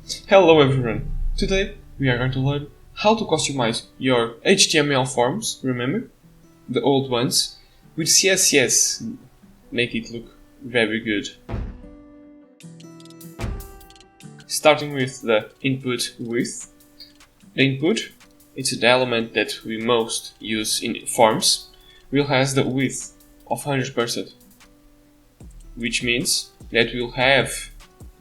Hello everyone! Today we are going to learn how to customize your HTML forms, remember? The old ones, with CSS. Make it look very good. Starting with the input width. The input, it's the element that we most use in forms, will has the width of 100%, which means that we'll have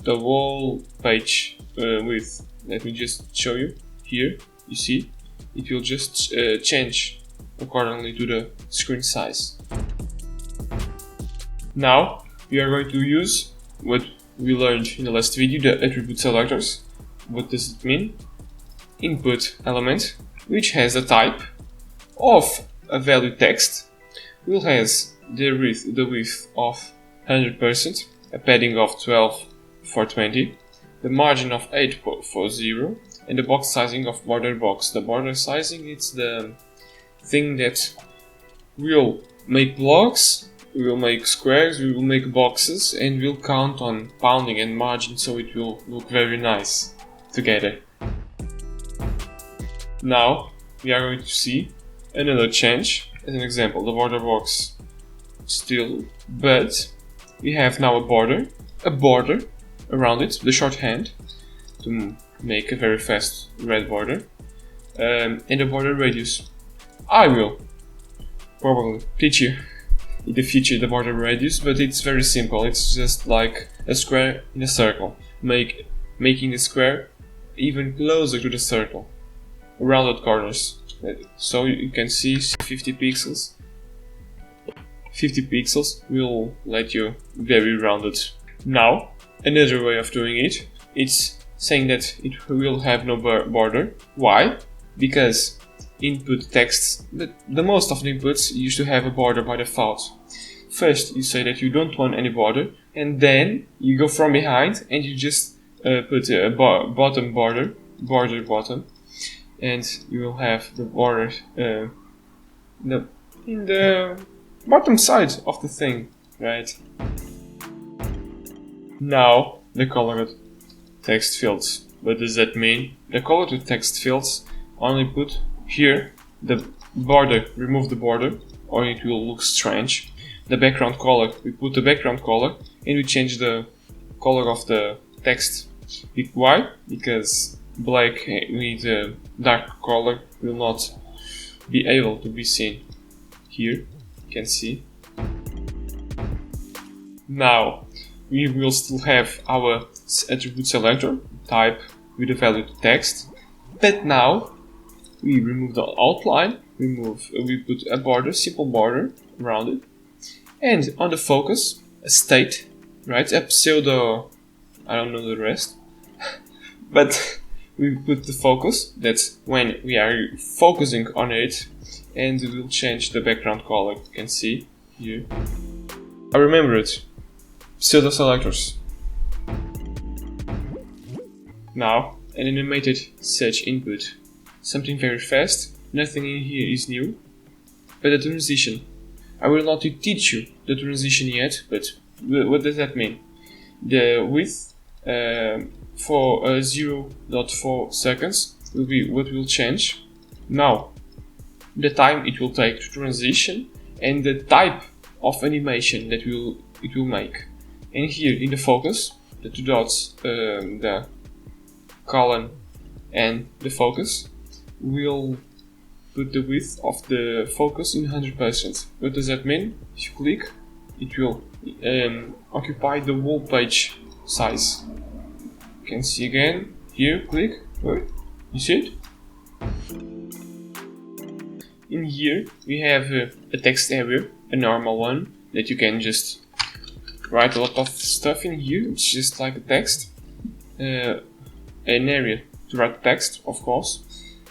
the whole page width. Let me just show you here. You see, it will just change accordingly to the screen size. Now we are going to use what we learned in the last video, the attribute selectors. What does it mean? Input element, which has a type of a value text, will has the width of 100%, a padding of 12 for 20, the margin of 8 for 0, and the box sizing of border box. The border sizing, it's the thing that will make blocks, we will make squares, we will make boxes, and we'll count on pounding and margin, so it will look very nice together. Now we are going to see another change. As an example, the border box still, but we have now a border around it, the shorthand, to make a very fast red border, and the border radius. I will probably teach you in the future the border radius, but it's very simple. It's just like a square in a circle, making the square even closer to the circle, rounded corners. So you can see 50 pixels. 50 pixels will let you very rounded. Now, another way of doing it, it's saying that it will have no border. Why? Because input texts, the most of the inputs used to have a border by default. First you say that you don't want any border, and then you go from behind and you just put a bottom border bottom, and you will have the border in the bottom side of the thing, right? Now the colored text fields. What does that mean? The colored text fields only put here the border, remove the border, or it will look strange. The background color, we put the background color and we change the color of the text. Why? Because black with a dark color will not be able to be seen. Here you can see. Now we will still have our attribute selector type with the value text, but now we remove the outline, we put a border, simple border around it, and on the focus, a state, right? A pseudo, I don't know the rest, but we put the focus, that's when we are focusing on it, and we will change the background color, you can see here. I remember it, pseudo selectors. Now, an animated search input. Something very fast, nothing in here is new, but the transition. I will not teach you the transition yet, but what does that mean? The width for 0.4 seconds will be what will change. Now, the time it will take to transition and the type of animation that it will make. And here in the focus, the two dots, the colon and the focus, will put the width of the focus in 100%. What does that mean? If you click, it will occupy the whole page size. You can see again, here, click, you see it? In here we have a text area, a normal one, that you can just write a lot of stuff in here. It's just like a text, an area to write text, of course.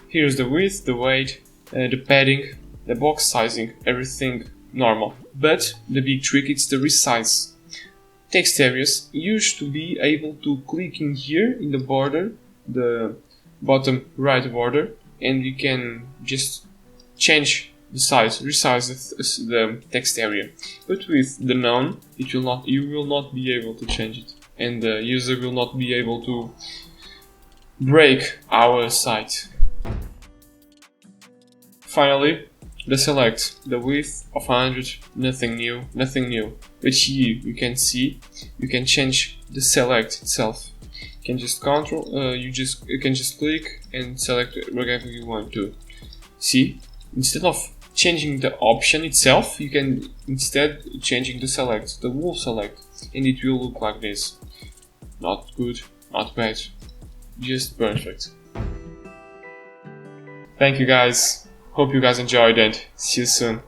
Here's the width, the weight, the padding, the box sizing, everything normal. But the big trick is the resize. Text areas used to be able to click in here in the border, the bottom right border, and you can just change the size, resize the text area. But with the none, you will not be able to change it, and the user will not be able to break our site. Finally, the select, the width of 100, nothing new. But here you can see, you can change the select itself. You can just you can just click and select whatever you want to. See, instead of changing the option itself, you can instead changing the select, the whole select, and it will look like this. Not good, not bad, just perfect. Thank you guys. Hope you guys enjoyed and see you soon.